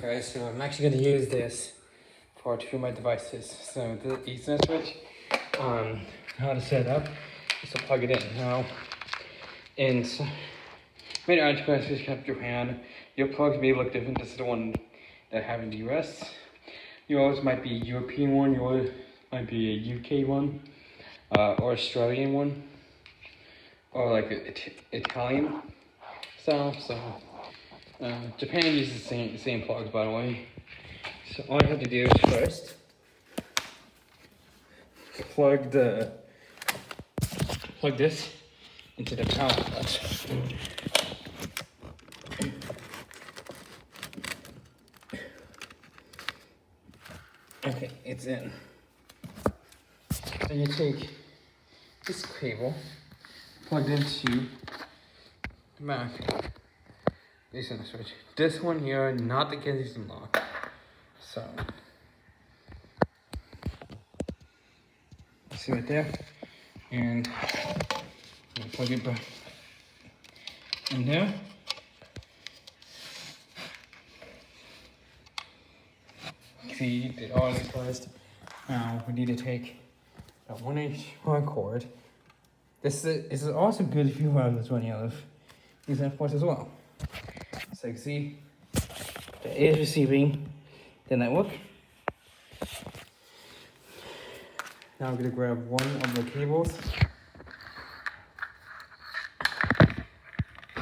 Guys, so I'm actually going to use this for two of my devices. So the Ethernet switch, how to set it up is to plug it in. Now, in many articles just kept Japan, your plugs may look different. This is the one that I have in the US. Yours might be a European one, yours might be a UK one, or Australian one, or like Italian style. So Japan uses the same plugs, by the way. So all you have to do is first plug this into the power outlet. Okay, it's in. Then you take this cable, plugged into the back. This is the switch. This one here, not the Kensington lock. So, see right there, and plug it back in there. See, did all this first. Now we need to take a 1-inch cord. This is also good if you have this one of these ports as well. So you can see that is receiving the network. Now I'm gonna grab one of the cables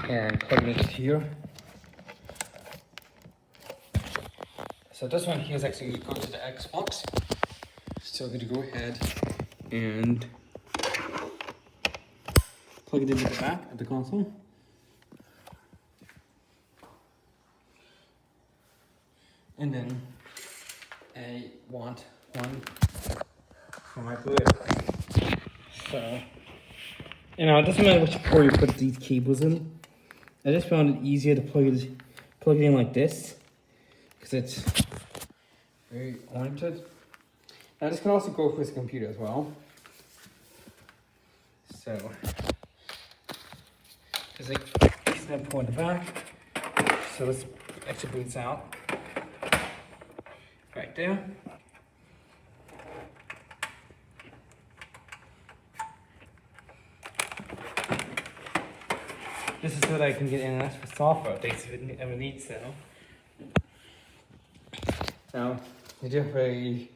and plug it into here. So this one here is actually going to go to the Xbox. So I'm gonna go ahead and plug it into the back of the console. And then I want one for my Blu-ray. So, it doesn't matter which port you put these cables in. I just found it easier to plug it in like this, because it's very oriented. Now this can also go for his computer as well. So, there's like Ethernet port in the back. So let's actually boots out. Right there. This is what I can get in, and that's for software updates if it ever needs so. Now, I do have a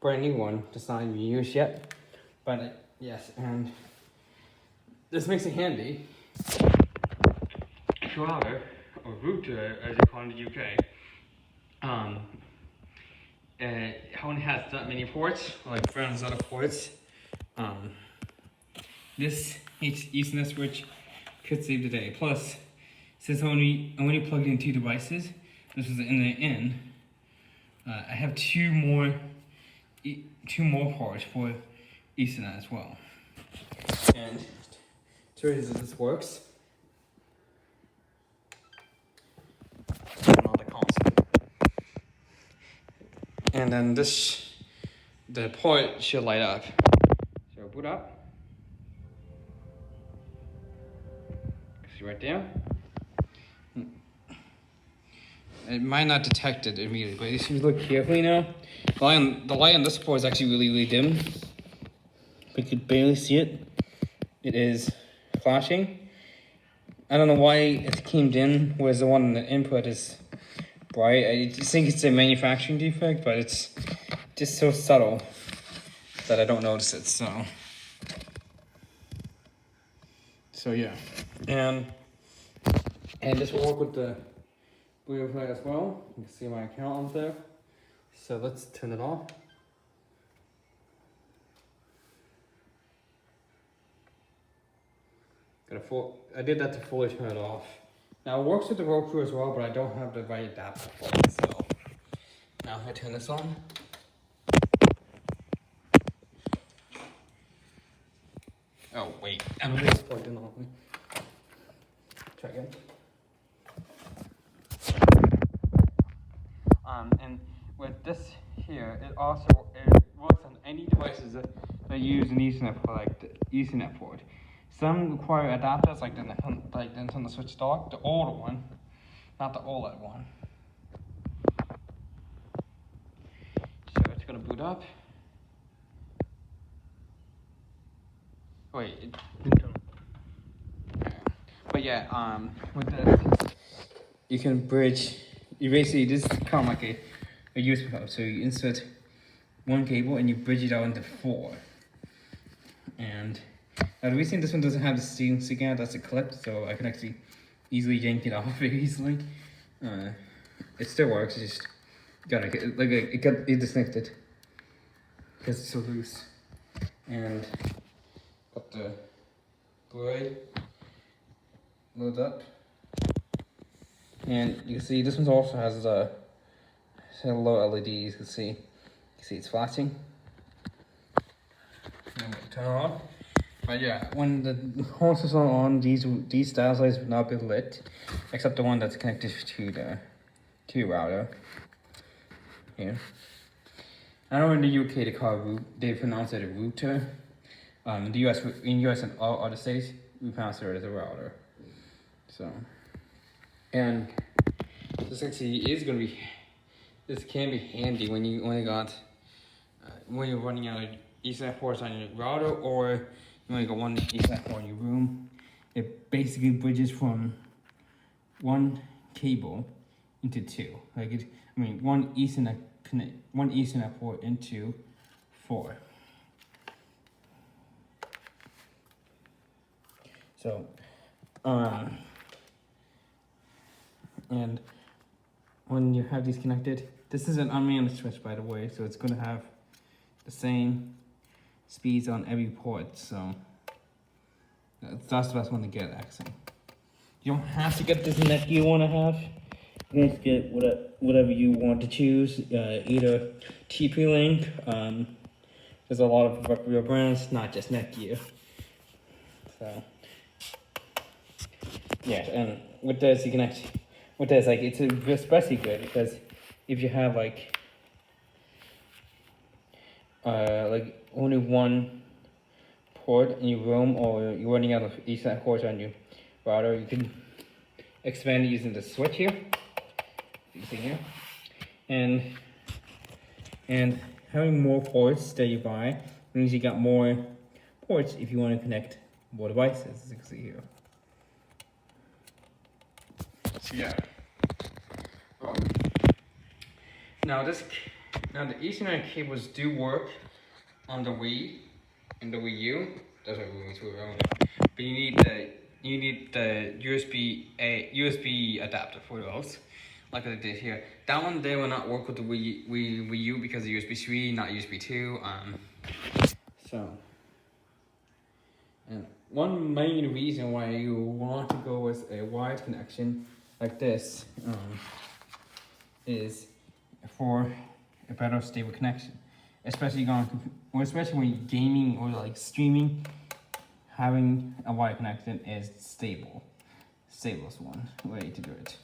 brand new one that's not even used yet, but yes, and this makes it handy. Router, or router as you call it in the UK, it only has that many ports, like Brown's other ports. This Ethernet switch could save the day. Plus, since I only plugged in two devices, this was in the in. I have two more ports for Ethernet as well. And to show you that this works. And then the port should light up. So boot up. See right there. It might not detect it immediately, but if you look carefully now, the light on this port is actually really dim. We could barely see it. It is flashing. I don't know why it came dim, whereas the one on the input is bright. I just think it's a manufacturing defect, but it's just so subtle that I don't notice it. So yeah, and this will work with the Blu-ray player as well. You can see my account on there. So let's turn it off. I did that to fully turn it off. Now it works with the Roku as well, but I don't have the right adapter for it. So now if I turn this on. Oh wait, I don't think it's plugged in all the way. Try again. And with this here, it works on any devices that use an Ethernet for like the Ethernet port. Some require adapters like the Nintendo Switch dock, the older one, not the OLED one. load up. Wait, it didn't come. But yeah, with this, you can bridge. You basically this is kind of like a USB hub. So you insert one cable and you bridge it out into 4. And the reason this one doesn't have the steam sticking out, that's a clip, so I can actually easily yank it off very easily. It still works. It's just it disconnected because it's so loose. And got the Blu-ray load up, and you can see this one also has a low LED. You can see it's flashing. I'm gonna turn it on. But yeah, when the horses are on, these style lights will not be lit, except the one that's connected to the router. Here. I know in the UK they pronounce it a router. In the US and all other states, we pronounce it as a router. So, and this actually is gonna be. This can be handy when you only got when you're running out of Ethernet ports on your router, or you only got one Ethernet port in your room. It basically bridges from one cable into 2. One Ethernet port into 4. So, and when you have these connected, this is an unmanned switch, by the way, so it's going to have the same speeds on every port. So that's the best one to get, actually. You don't have to get this net you want to have. You can get whatever you want to choose, either TP-Link. There's a lot of reputable brands, not just Netgear. So yeah, and with this you can actually, it's especially good because if you have only one port in your room, or you're running out of Ethernet ports on your router, you can expand using the switch here. You see here, and having more ports that you buy means you got more ports if you want to connect more devices, as you can see here. So yeah. Now the Ethernet cables do work on the Wii and the Wii U. That's what we were on. But you need the USB adapter for those, like I did here. That one they will not work with the Wii U because of USB 3, not USB 2. So, and one main reason why you want to go with a wired connection like this is for a better stable connection, especially when you're gaming or streaming. Having a wired connection is stablest way to do it.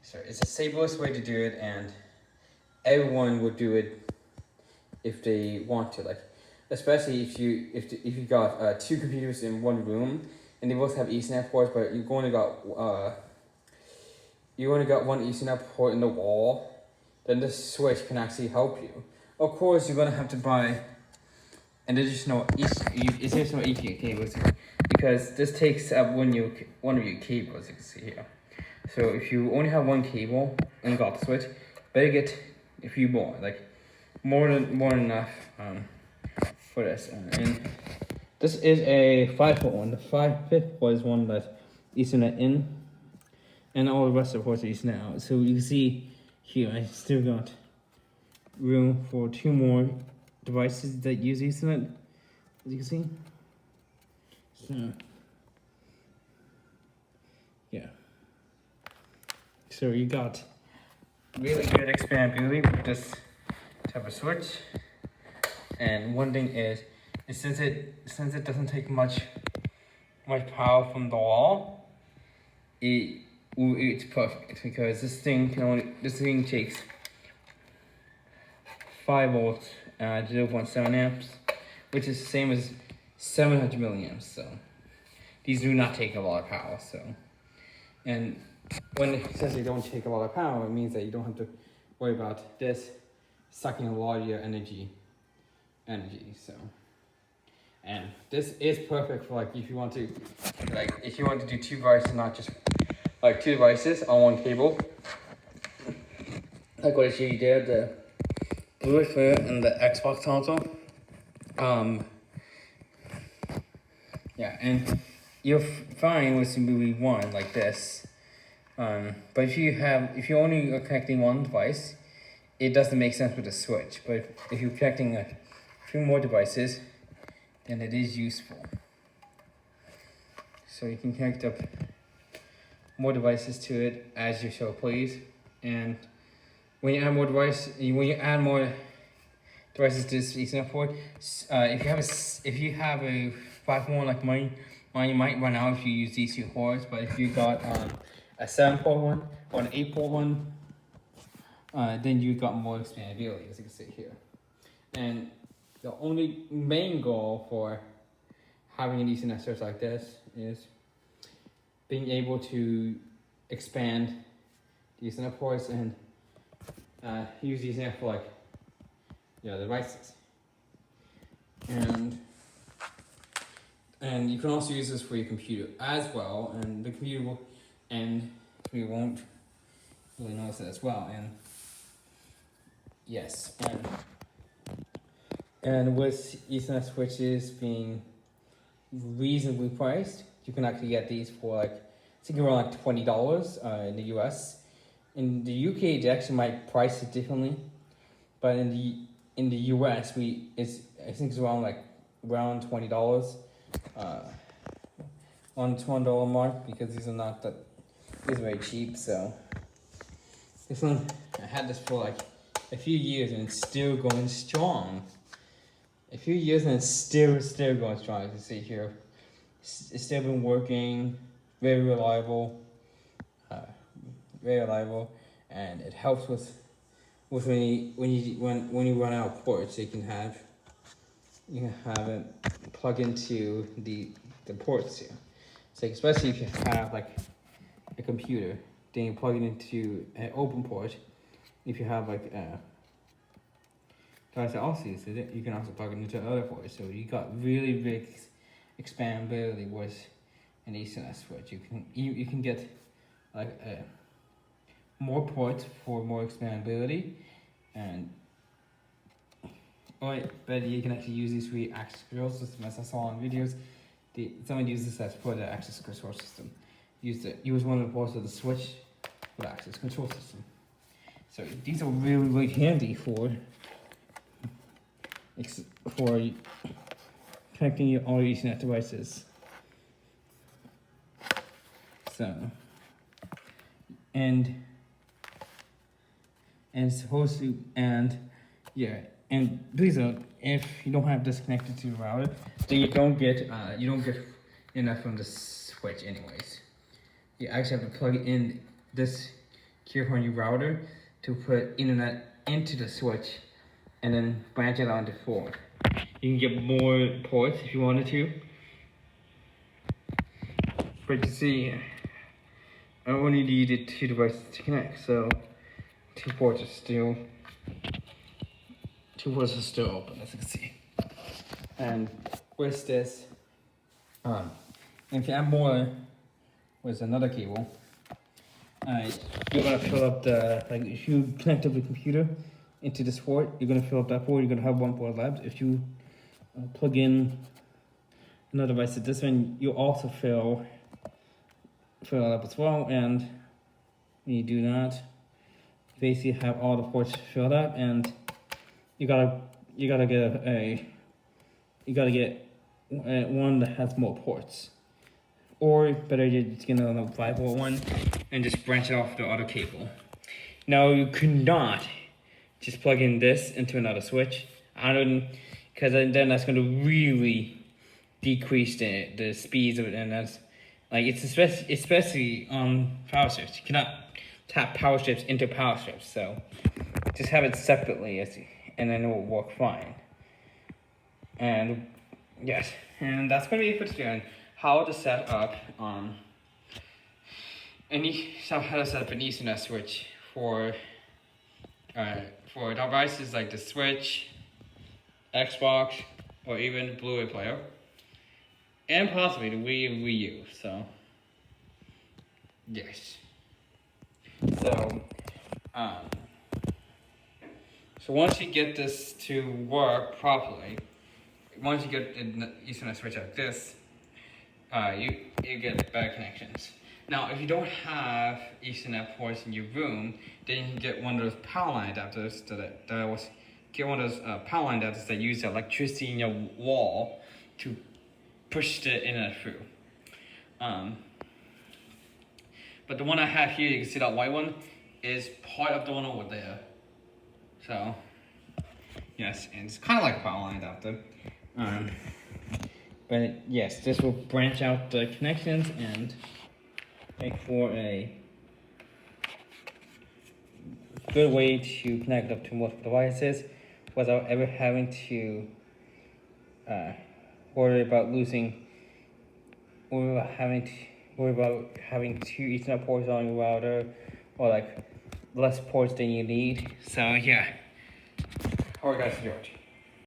So it's the stablest way to do it, and everyone would do it if they want to. Especially if you got 2 computers in one room and they both have Ethernet ports, but you only got one Ethernet port in the wall, then this switch can actually help you. Of course, you're gonna have to buy an additional Ethernet cables because this takes up one of your cables, you can see here. So if you only have one cable and you got the switch, better get a few more, more than enough for this. And this is a 5-port one. The 5/5 port is one that's Ethernet in, and all the rest of the ports are Ethernet out. So you can see here, I still got room for 2 more devices that use Ethernet, as you can see. So yeah. So you got really good expandability with this type of switch. And one thing is since it doesn't take much power from the wall, it's perfect because this thing takes 5 volts at 0.7 amps, which is the same as 700 milliamps. So these do not take a lot of power. So, and since they don't take a lot of power, it means that you don't have to worry about this sucking a lot of your energy. So, and this is perfect for like if you want to do 2 devices, not just like 2 devices on one cable. Like what I showed you there, the Bluetooth and the Xbox console. Yeah, and you're fine with movie 1 like this. But if you only are connecting one device, it doesn't make sense with the switch. But if you're connecting a few more devices, then it is useful. So you can connect up more devices to it as you so please. And when you add more devices to this Ethernet port, if you have a 5-port like mine, you might run out if you use these 2 ports. But if you got a 7-port one or an 8-port one, then you got more expandability, as you can see here. And the only main goal for having an Ethernet switch like this is being able to expand the Ethernet ports and use Ethernet for like the devices. And you can also use this for your computer as well, and the computer won't really notice it as well. And yes, and with Ethernet switches being reasonably priced, you can actually get these for like, I think around like $20 in the US. In the UK, they actually might price it differently, but in the US, I think it's around $20, on the $20 mark, because these are very cheap. So this one, I had this for like a few years and it's still going strong. As you see here. It's still been working, very reliable, and it helps with when you run out of ports. You can have it plug into the ports here. So especially if you have like a computer, then you plug it into an open port. If you have like guys that also use it, you can also plug it into other ports. So you got really big expandability with an Ethernet switch. You can get like more ports for more expandability, but you can actually use these for the access control system, as I saw in videos. Someone uses this for the access control system. Use one of the ports of the switch for the access control system. So these are really, really handy for connecting all your Ethernet devices. So, and please note, if you don't have this connected to the router, then you don't get enough from the switch anyways. You actually have to plug in this here on your router to put internet into the switch and then branch it onto 4. You can get more ports if you wanted to. But you see, I only needed 2 devices to connect, so 2 ports are still open, as you can see. And with this, if you add more with another cable, you're gonna fill up if you connect up the computer into this port, you're gonna fill up that port. You're gonna have 1 port left. If you plug in another device to this one, you also fill it up as well. And when you do that, you basically have all the ports filled up, and you gotta get one that has more ports, or better yet, just get another 5-port one and just branch it off the other cable. Now you could not just plug in this into another switch, because then that's going to really decrease the speeds of it, and that's like it's especially on power strips. You cannot tap power strips into power strips, so just have it separately, and then it will work fine. And yes, and that's going to be it for today on how to set up an Ethernet switch for for devices like the Switch, Xbox, or even Blu-ray player, and possibly the Wii and Wii U. So, yes. So, so once you get this to work properly, once you get an Ethernet switch like this, you get better connections. Now, if you don't have Ethernet ports in your room, then you can get one of those power line adapters get one of those power line adapters that use the electricity in your wall to push the internet through. But the one I have here, you can see that white one, is part of the one over there. So, yes, and it's kind of like a power line adapter. But yes, this will branch out the connections and make for a good way to connect up to multiple devices without ever having to worry about having two Ethernet ports on your router, or like less ports than you need. So yeah. Alright guys, George.